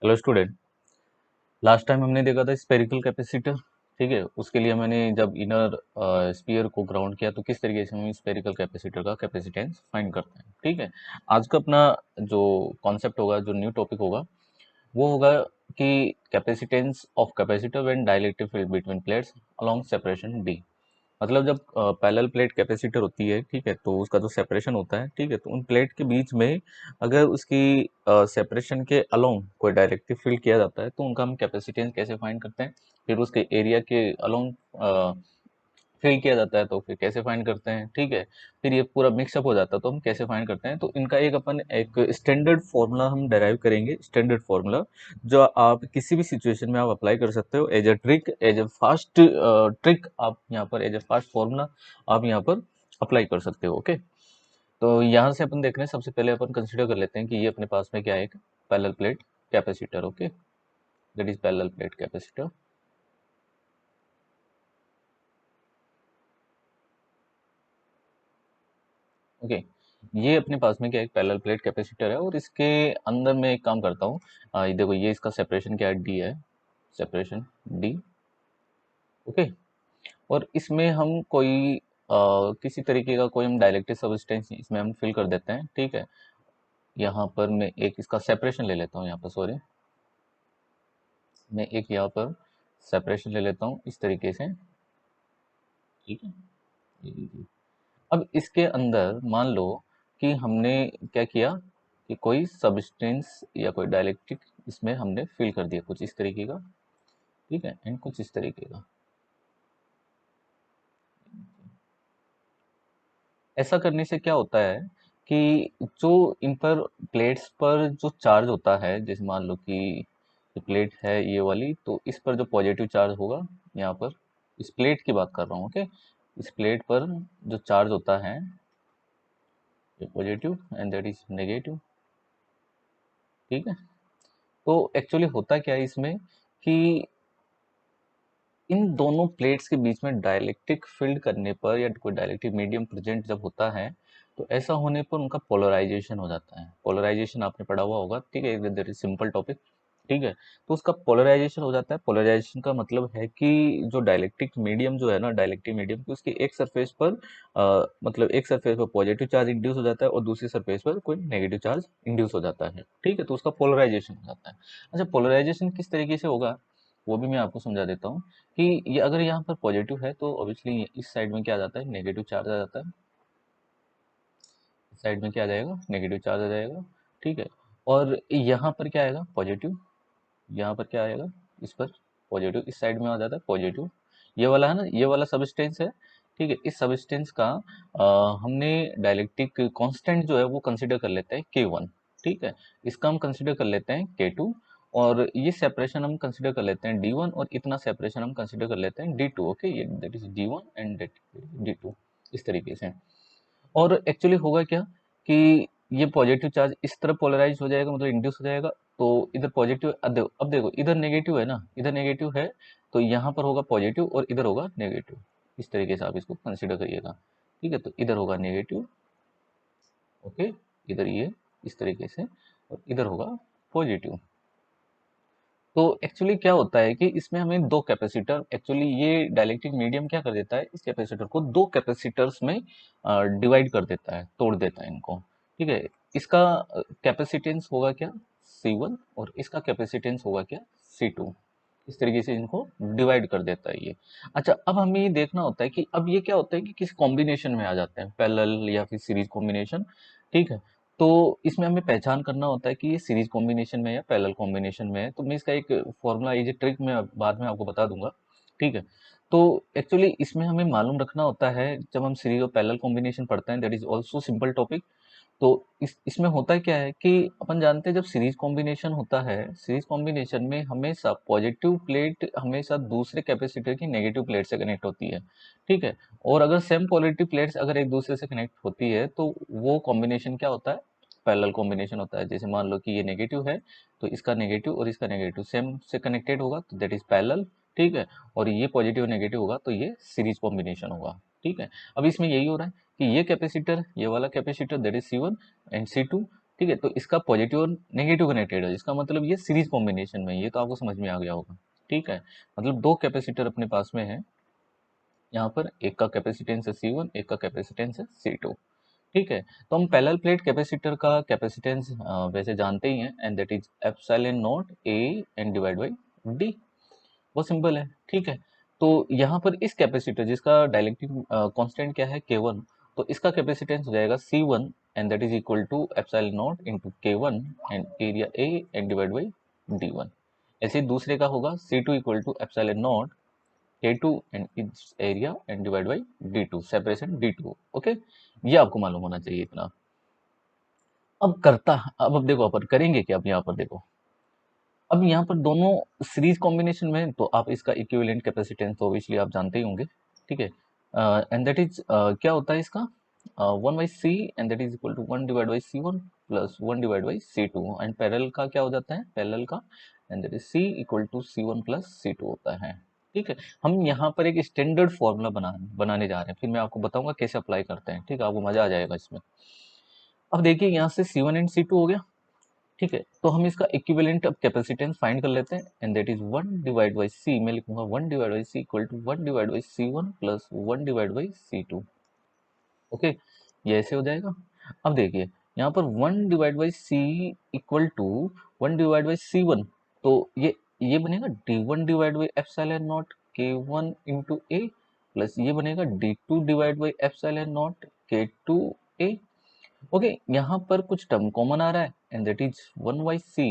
Hello student. Last time हमने देखा था स्पेरिकल कैपेसिटर। ठीक है, उसके लिए मैंने जब इनर स्फीयर को ग्राउंड किया तो किस तरीके से हम स्पेरिकल कैपेसिटर का कैपेसिटेंस फाइंड करते हैं। ठीक है, आज का अपना जो कॉन्सेप्ट होगा, जो न्यू टॉपिक होगा, वो होगा कि capacitance of capacitor when dielectric field between plates along separation D. मतलब जब पैरेलल प्लेट कैपेसिटर होती है, ठीक है, तो उसका जो सेपरेशन होता है, ठीक है, तो उन प्लेट के बीच में अगर उसकी सेपरेशन के अलोंग कोई डायरेक्टिव फील्ड किया जाता है तो उनका हम कैपेसिटेंस कैसे फाइंड करते हैं। फिर उसके एरिया के अलोंग फील्ड किया जाता है तो फिर कैसे फाइंड करते हैं। ठीक है, फिर ये पूरा मिक्सअप हो जाता है तो हम कैसे फाइंड करते हैं। तो इनका एक अपन एक स्टैंडर्ड फॉर्मूला हम डेराइव करेंगे, स्टैंडर्ड फॉर्मूला जो आप किसी भी सिचुएशन में आप अप्लाई कर सकते हो as a trick, as a fast trick. आप यहाँ पर एज अ फास्ट फॉर्मूला आप यहाँ पर अप्लाई कर सकते हो। ओके, तो यहाँ से अपन देख रहे हैं, सबसे पहले अपन कंसिडर कर लेते हैं कि ये अपने पास में क्या है, एक parallel plate capacitor. Okay, that is parallel plate capacitor. Okay, ये अपने पास में क्या एक पैरेलल प्लेट कैपेसिटर है और इसके अंदर मैं एक काम करता हूँ। ये देखो, ये इसका सेपरेशन क्या है, डी है, सेपरेशन डी। ओके, और इसमें हम कोई किसी तरीके का कोई हम डाइलेक्ट्रिक सब्सटेंस इसमें हम फिल कर देते हैं। ठीक है, यहाँ पर मैं एक इसका सेपरेशन ले लेता हूँ, यहाँ पर सॉरी, मैं एक यहाँ पर सेपरेशन ले लेता हूँ इस तरीके से। ठीक है, ये लीजिए। अब इसके अंदर मान लो कि हमने क्या किया कि कोई सब्सटेंस या कोई डाइलेक्ट्रिक इसमें हमने फिल कर दिया कुछ इस तरीके का। ठीक है, एंड कुछ इस तरीके का। ऐसा करने से क्या होता है कि जो इन पर प्लेट्स पर जो चार्ज होता है, जैसे मान लो कि ये प्लेट है ये वाली, तो इस पर जो पॉजिटिव चार्ज होगा, यहाँ पर इस प्लेट की बात कर रहा हूँ। ओके, इस प्लेट पर जो चार्ज होता है ये positive and that is negative. ठीक है, तो एक्चुअली होता क्या है इसमें कि इन दोनों प्लेट्स के बीच में डाइलेक्ट्रिक फील्ड करने पर या कोई डाइलेक्ट्रिक मीडियम प्रेजेंट जब होता है तो ऐसा होने पर उनका पोलराइजेशन हो जाता है। पोलराइजेशन आपने पढ़ा हुआ होगा। ठीक है, वेरी सिंपल टॉपिक। ठीक है, तो उसका पोलराइजेशन हो जाता है। पोलराइजेशन का मतलब है कि जो डाइलेक्ट्रिक मीडियम जो है ना, डाइलेक्ट्रिक मीडियम की उसकी एक सरफेस पर मतलब एक सरफेस पर पॉजिटिव चार्ज इंड्यूस हो जाता है और दूसरी सरफेस पर कोई नेगेटिव चार्ज इंड्यूस हो जाता है। ठीक है, तो उसका पोलराइजेशन हो जाता है। अच्छा, पोलराइजेशन किस तरीके से होगा वो भी मैं आपको समझा देता हूँ कि ये अगर यहाँ पर पॉजिटिव है तो ऑब्वियसली इस साइड में क्या आ जाता है, नेगेटिव चार्ज आ जाता है। इस साइड में क्या आ जाएगा, नेगेटिव चार्ज आ जाएगा। ठीक है, और यहाँ पर क्या आएगा, पॉजिटिव। यहाँ पर क्या आएगा, इस पर पॉजिटिव, इस साइड में आ जाता है पॉजिटिव। ये वाला है ना, ये वाला सबस्टेंस है। ठीक है, इस सबस्टेंस का हमने डाइलेक्ट्रिक कांस्टेंट जो है वो कंसीडर कर लेते हैं K1। ठीक है, इसका हम कंसीडर कर लेते हैं K2, और ये सेपरेशन हम कंसीडर कर लेते हैं D1, और इतना सेपरेशन हम कंसीडर कर लेते हैं D2। ओके, ये that is D1 and that D2, इस तरीके से। और एक्चुअली होगा क्या कि ये पॉजिटिव चार्ज इस तरफ पोलराइज हो जाएगा, मतलब इंड्यूस हो जाएगा। तो इधर पॉजिटिव, अब देखो इधर नेगेटिव है ना, इधर नेगेटिव है, तो यहाँ पर होगा पॉजिटिव और इधर होगा नेगेटिव। इस तरीके से आप इसको कंसिडर करिएगा। ठीक है, तो इधर होगा नेगेटिव। ओके, इधर ये इस तरीके से, और इधर होगा पॉजिटिव। तो एक्चुअली क्या होता है कि इसमें हमें दो कैपेसिटर, एक्चुअली ये डाइलेक्ट्रिक मीडियम क्या कर देता है, इस कैपेसिटर को दो कैपेसिटर्स में डिवाइड कर देता है, तोड़ देता है इनको। ठीक है, इसका कैपेसिटेंस होगा क्या, C1, और इसका कैपेसिटेंस होगा क्या, C2। इस तरीके से इनको डिवाइड कर देता है ये। अच्छा, अब हमें ये देखना होता है कि अब ये क्या होता है कि किस कॉम्बिनेशन में आ जाते हैं, पैरेलल या फिर सीरीज कॉम्बिनेशन। ठीक है, तो इसमें हमें पहचान करना होता है कि ये सीरीज कॉम्बिनेशन में है या पैरेलल कॉम्बिनेशन में है। तो मैं इसका एक फॉर्मूला, ये ट्रिक मैं बाद में आपको बता दूंगा। ठीक है, तो एक्चुअली इसमें हमें मालूम रखना होता है जब हम सीरीज और पैरेलल कॉम्बिनेशन पढ़ते हैं, that is also simple topic. तो इसमें होता क्या है कि अपन जानते हैं जब सीरीज कॉम्बिनेशन होता है, सीरीज कॉम्बिनेशन में हमेशा पॉजिटिव प्लेट हमेशा दूसरे कैपेसिटर की नेगेटिव प्लेट से कनेक्ट होती है। ठीक है, और अगर सेम पॉजिटिव प्लेट्स अगर एक दूसरे से कनेक्ट होती है तो वो कॉम्बिनेशन क्या होता है, पैरेलल कॉम्बिनेशन होता है। जैसे मान लो कि ये नेगेटिव है तो इसका नेगेटिव और इसका नेगेटिव सेम से कनेक्टेड होगा तो दैट इज पैरेलल। ठीक है, और ये पॉजिटिव नेगेटिव होगा तो ये सीरीज कॉम्बिनेशन होगा। ठीक है, अब इसमें यही हो रहा है कि ये कैपेसिटर, ये वाला capacitor that is C1 and C2। ठीक है, तो इसका पॉजिटिव और नेगेटिव कनेक्टेड है, इसका मतलब ये सीरीज कॉम्बिनेशन में, ये तो आपको समझ में आ गया होगा। ठीक है, मतलब दो कैपेसिटर अपने पास में है, यहाँ पर एक का कैपेसिटेंस है C1, एक का कैपेसिटेंस है C2। ठीक है, तो हम पैरेलल प्लेट कैपेसिटर का कैपेसिटेंस वैसे जानते ही हैं, and that is epsilon nought A N divide by D। बहुत सिंपल है। ठीक है, तो यहाँ पर इस कैपेसिटर जिसका डाइलेक्ट्रिक कांस्टेंट क्या है K1, तो इसका कैपेसिटेंस हो जाएगा C1 and that is equal to epsilon nought into K1 and area A and divide by D1। ऐसे ही दूसरे का होगा C2 equal to epsilon nought K2 and its area and divide by D2, separation D2। Okay, ये आपको मालूम होना चाहिए इतना। अब देखो अपन करेंगे क्या, अब यहाँ पर देखो, अब यहाँ पर दोनों सीरीज कॉम्बिनेशन में, तो आप इसका इक्विवेलेंट कैपेसिटेंस तो ऑब्वियसली आप जानते ही होंगे। ठीक है, एंड दैट इज क्या होता है इसका 1/C and that is equal to 1 divide by C1 plus 1 divide by C2, and parallel का क्या हो जाता है, पैरेलल का and that is C equal to C1 plus C2 होता है। ठीक है, हम यहाँ पर एक स्टैंडर्ड फॉर्मूला बनाने जा रहे हैं, फिर मैं आपको बताऊंगा कैसे अप्लाई करते हैं। ठीक है, आपको मजा आ जाएगा इसमें। अब देखिए यहाँ से C1 एंड C2 हो गया। ठीक है, तो हम इसका इक्विवेलेंट अब कैपेसिटेंस फाइंड कर लेते हैं, and that is 1 divide by C, मैं लिखूंगा 1 divide by C equal to 1 divide by C1 plus 1 divide by C2। Okay, ये ऐसे हो जाएगा। अब देखिए यहाँ पर 1 divide by C equal to 1 divide by C1, तो ये बनेगा D1 divide by epsilon nought K1 into A, plus ये बनेगा D2 divide by epsilon nought K2 A। Okay, यहाँ पर कुछ टर्म कॉमन आ रहा है, and that is 1/C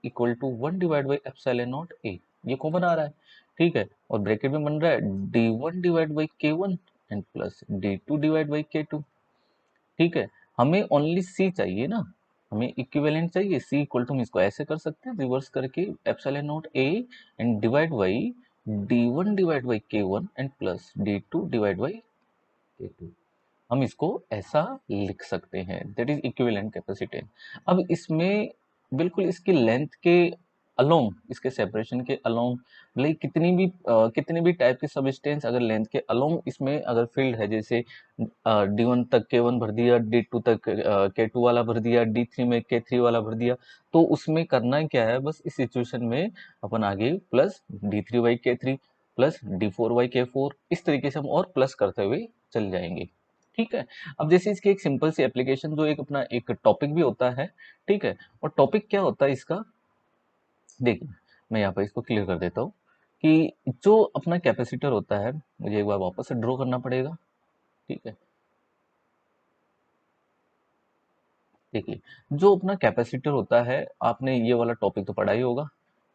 equal to 1 divide by epsilon nought A, ये कॉमन आ रहा है। ठीक है, और ब्रैकेट में बन रहा है D1 divide by K1 and plus D2 divide by K2। ठीक है, हमें ओनली C चाहिए ना, हमें इक्विवेलेंट चाहिए। C इक्वल टू हम इसको ऐसे कर सकते हैं रिवर्स करके, epsilon nought A and divide by D1 divide by K1 and plus D2 divide by K2। हम इसको ऐसा लिख सकते हैं, दैट इज इक्विवेलेंट कैपेसिटेंस। अब इसमें बिल्कुल इसकी लेंथ के अलोंग, इसके सेपरेशन के अलोंग, भले ही कितनी भी टाइप के सबस्टेंस अगर लेंथ के अलोंग इसमें अगर फील्ड है, जैसे D1 तक K1 भर दिया, D2 तक K2 वाला भर दिया, D3 में K3 वाला भर दिया, तो उसमें करना क्या है, बस इस सिचुएशन में अपन आगे प्लस D3/K3 प्लस D4/K4, इस तरीके से हम और प्लस करते हुए चल जाएंगे। ठीक है, अब जैसे इसकी एक सिंपल सी एप्लीकेशन, जो एक अपना एक टॉपिक भी होता है। ठीक है, और टॉपिक क्या होता है इसका, देखिए मैं यहाँ पर इसको क्लियर कर देता हूँ कि जो अपना कैपेसिटर होता है, मुझे एक बार वापस से ड्रॉ करना पड़ेगा। ठीक है, देखिए जो अपना कैपेसिटर होता है, आपने ये वाला टॉपिक तो पढ़ा ही होगा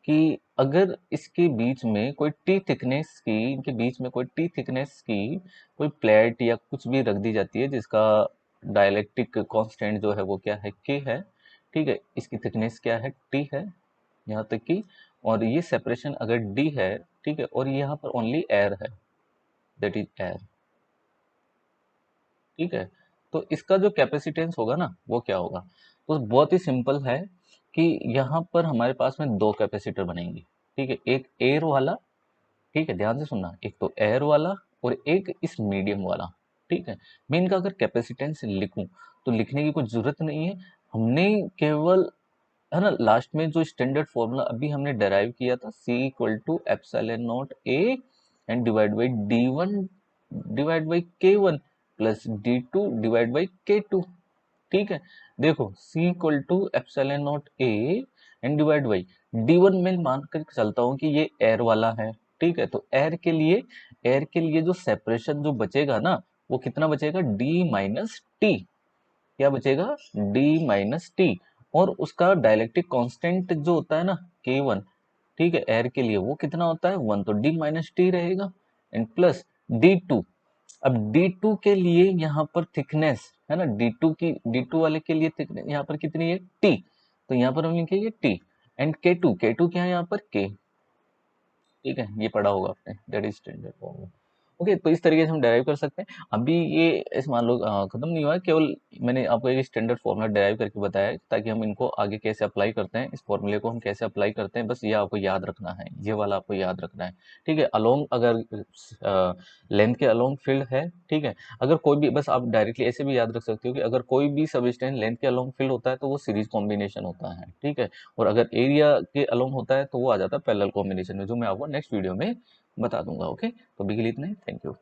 कि अगर इसके बीच में कोई टी थिकनेस की, इनके बीच में कोई टी थिकनेस की कोई प्लेट या कुछ भी रख दी जाती है, जिसका डाइलेक्ट्रिक कांस्टेंट जो है वो क्या है, के है। ठीक है, इसकी थिकनेस क्या है, टी है यहाँ तक की, और ये सेपरेशन अगर डी है, ठीक है, और यहाँ पर ओनली एयर है, दैट इज एयर। ठीक है, तो इसका जो कैपेसिटेंस होगा ना, वो क्या होगा, तो बहुत ही सिंपल है कि यहाँ पर हमारे पास में दो कैपेसिटर बनेंगे। ठीक है, एक एयर वाला, ठीक है, ध्यान से सुनना, एक तो एयर वाला और एक इस मीडियम वाला। ठीक है, मैं इनका अगर कैपेसिटेंस लिखूं, तो लिखने की कोई जरूरत नहीं है, हमने केवल, है ना, लास्ट में जो स्टैंडर्ड फॉर्मूला अभी हमने डेराइव किया था, C equal to epsilon nought A and divide by D1 divide by K1 plus D2 divide by K2। ठीक है, देखो C equal to epsilon nought A and divide by D1 में मान कर चलता हूँ कि ये एयर वाला है। ठीक है, तो एयर के लिए जो सेपरेशन जो बचेगा ना, वो कितना बचेगा, D माइनस टी, क्या बचेगा, D माइनस टी, और उसका डाइलेक्ट्रिक कांस्टेंट जो होता है ना K1, ठीक है, एयर के लिए वो कितना होता है 1, तो D माइनस टी रहेगा, एंड प्लस D2। अब D2 के लिए यहाँ पर थिकनेस है ना, D2 वाले के लिए थिकनेस यहाँ पर कितनी है, T, तो यहाँ पर हम लिखेंगे T, एंड K2 क्या है यहाँ पर K। ठीक है, ये पढ़ा होगा आपने, that is standard formula. Okay, तो इस तरीके से हम डेराइव कर सकते हैं। अभी ये ऐसे मान लो खत्म नहीं हुआ है, केवल मैंने आपको एक स्टैंडर्ड फॉर्मूला डेराइव करके बताया है, ताकि हम इनको आगे कैसे अप्लाई करते हैं, इस फॉर्मूले को हम कैसे अप्लाई करते हैं, बस ये आपको याद रखना है, ये वाला आपको याद रखना है। ठीक है, अलोंग अगर लेंथ के अलोंग फील्ड है, ठीक है, अगर कोई भी, बस आप डायरेक्टली ऐसे भी याद रख सकते हो कि अगर कोई भी सबस्टेंस लेंथ के अलोंग फील्ड होता है तो वो सीरीज कॉम्बिनेशन होता है। ठीक है, और अगर एरिया के अलोंग होता है तो वो आ जाता है पैरेलल कॉम्बिनेशन में, जो मैं आपको नेक्स्ट वीडियो में बता दूंगा। ओके, तो अभी के लिए इतना ही, थैंक यू।